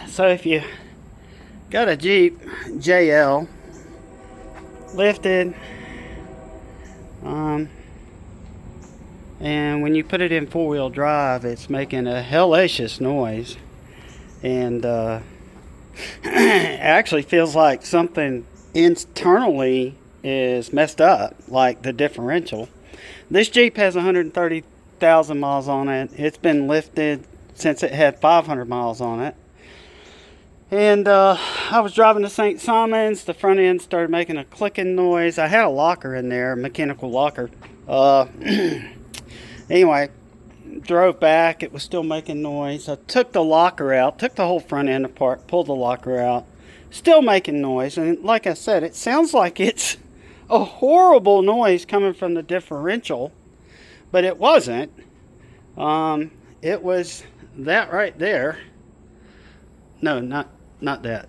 So if you got a Jeep JL lifted, and when you put it in four-wheel drive, it's making a hellacious noise, and it actually feels like something internally is messed up, like the differential. This Jeep has 130,000 miles on it. It's been lifted since it had 500 miles on it. And I was driving to St. Simons. The front end started making a clicking noise. I had a locker in there, a mechanical locker. Anyway, drove back. It was still making noise. I took the locker out, took the whole front end apart, pulled the locker out. Still making noise. And like I said, it sounds like it's a horrible noise coming from the differential. But it wasn't. It was that right there. No, not that.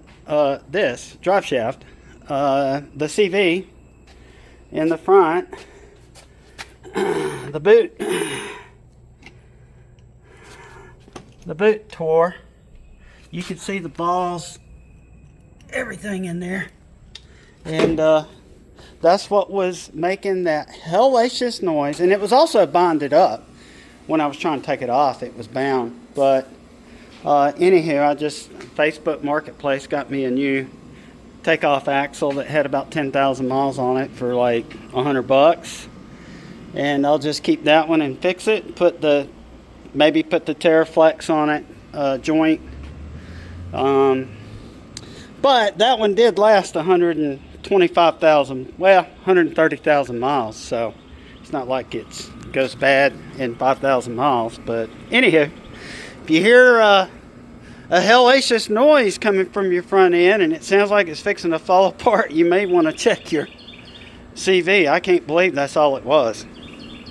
This drive shaft, the CV in the front, the boot tore. You can see the balls, everything in there, and that's what was making that hellacious noise. And it was also bonded up. When I was trying to take it off, it was bound. But anyhow, I just Facebook Marketplace got me a new takeoff axle that had about 10,000 miles on it for like $100, and I'll just keep that one and fix it. Maybe put the Terraflex on it, joint. But that one did last 125,000, well, 130,000 miles. So it's not like it goes bad in 5,000 miles. But anyhow, if you hear a hellacious noise coming from your front end and it sounds like it's fixing to fall apart, you may want to check your CV. I can't believe that's all it was.